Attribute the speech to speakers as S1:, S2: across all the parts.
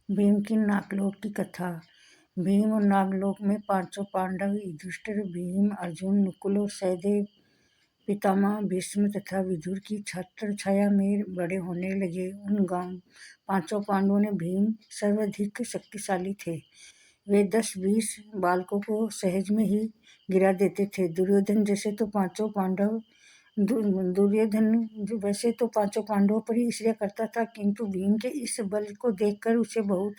S1: भीम की नागलोक की कथा। भीम और नागलोक में पांचों पांडव युधिष्ठिर, भीम, अर्जुन, नकुल और सहदेव पितामह भीष्म तथा विदुर की छत्र छाया में बड़े होने लगे। उन पांचों पांडवों ने भीम सर्वाधिक शक्तिशाली थे। वे 10-20 बालकों को सहज में ही गिरा देते थे। दुर्योधन वैसे तो पांचों पांडवों पर ही ईर्ष्या करता था, किंतु भीम के इस बल को देखकर उसे बहुत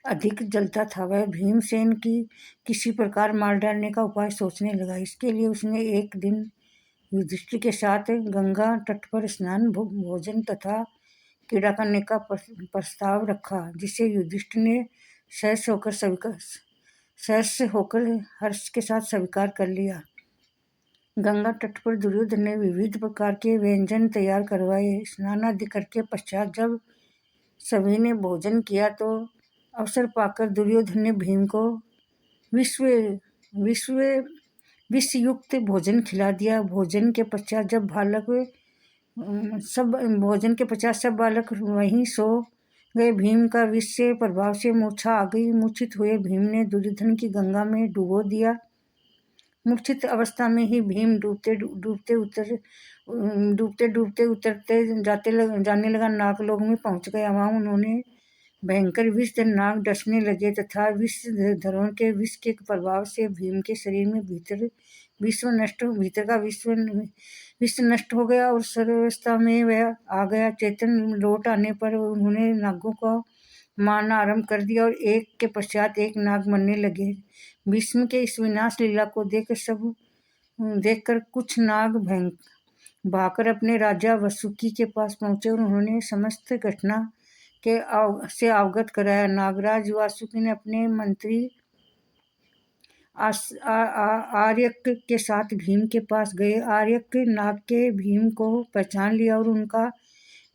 S1: अधिक जलता था। वह भीमसेन की किसी प्रकार मार डालने का उपाय सोचने लगा। इसके लिए उसने एक दिन युधिष्ठिर के साथ गंगा तट पर स्नान, भोजन तथा क्रीड़ा करने का प्रस्ताव रखा, जिसे युधिष्ठिर ने सहर्ष होकर हर्ष के साथ स्वीकार कर लिया। गंगा तट पर दुर्योधन ने विविध प्रकार के व्यंजन तैयार करवाए। स्नान आदि करके पश्चात जब सभी ने भोजन किया तो अवसर पाकर दुर्योधन ने भीम को विषयुक्त भोजन खिला दिया। भोजन के पश्चात सब बालक वहीं सो गए। भीम का विष से प्रभाव से मूर्छा आ गई। मूर्छित हुए भीम ने दुर्योधन की गंगा में डुबो दिया। मूर्छित अवस्था में ही भीम डूबते उतरते जाने लगा। नागलोक में पहुंच गया। वहां उन्होंने भयंकर विषधर नाग डसने लगे तथा विषधरों के विष के प्रभाव से भीम के शरीर में भीतर का विश्व नष्ट हो गया और सर्वावस्था में वह आ गया। चेतन लौट आने पर उन्होंने नागों को मारना आरंभ कर दिया और एक के पश्चात एक नाग मरने लगे। भीष्म के इस विनाश लीला को देखकर कुछ नाग भागकर अपने राजा वासुकी के पास पहुंचे और उन्होंने समस्त घटना से अवगत कराया। नागराज वासुकी ने अपने मंत्री आर्यक के साथ भीम के पास गए। आर्यक नाग के भीम को पहचान लिया और उनका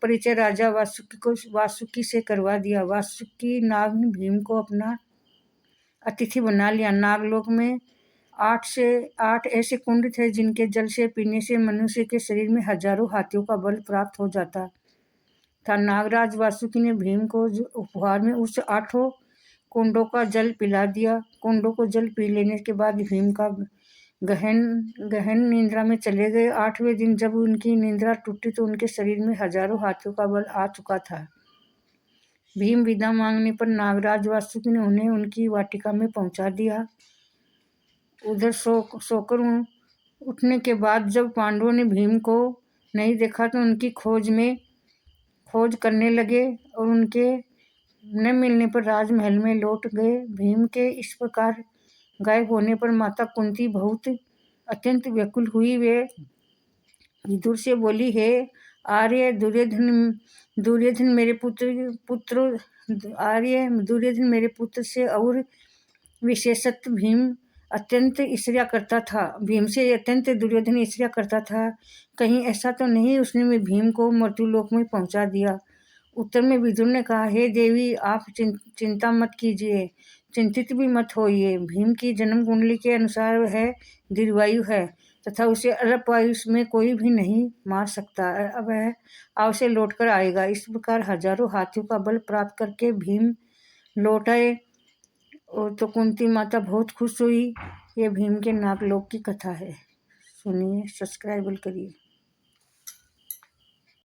S1: परिचय राजा वासुकी से करवा दिया। वासुकी नाग ने भीम को अपना अतिथि बना लिया। नागलोक में 8 ऐसे कुंड थे जिनके जल से पीने से मनुष्य के शरीर में हजारों हाथियों का बल प्राप्त हो जाता था। नागराज वासुकी ने भीम को उपहार में उस 8 कुंडों का जल पिला दिया। कुंडों को जल पी लेने के बाद भीम का गहन निद्रा में चले गए। 8वें दिन जब उनकी निद्रा टूटी तो उनके शरीर में हजारों हाथियों का बल आ चुका था। भीम विदा मांगने पर नागराज वासुकी ने उन्हें उनकी वाटिका में पहुंचा दिया। उधर सोकर उठने के बाद जब पांडवों ने भीम को नहीं देखा तो उनकी खोज करने लगे और उनके न मिलने पर राजमहल में लौट गए। भीम के इस प्रकार गायब होने पर माता कुंती अत्यंत व्याकुल हुई। वे विदुर से बोली, हे आर्य, दुर्योधन मेरे पुत्र से और विशेषतः भीम से अत्यंत दुर्योधन ईर्ष्या करता था। कहीं ऐसा तो नहीं उसने भीम को मृत्युलोक में पहुंचा दिया। उत्तर में विदुर ने कहा, हे देवी, आप चिंता मत कीजिए, चिंतित भी मत होइए। भीम की जन्म कुंडली के अनुसार वह दीर्घायु है तथा उसे अल्पायु में कोई भी नहीं मार सकता। अब वह अवश्य लौट कर आएगा। इस प्रकार हजारों हाथियों का बल प्राप्त करके भीम लौट आए और तो कुंती माता बहुत खुश हुई। ये भीम के नागलोक की कथा है। सुनिए, सब्सक्राइब करिए।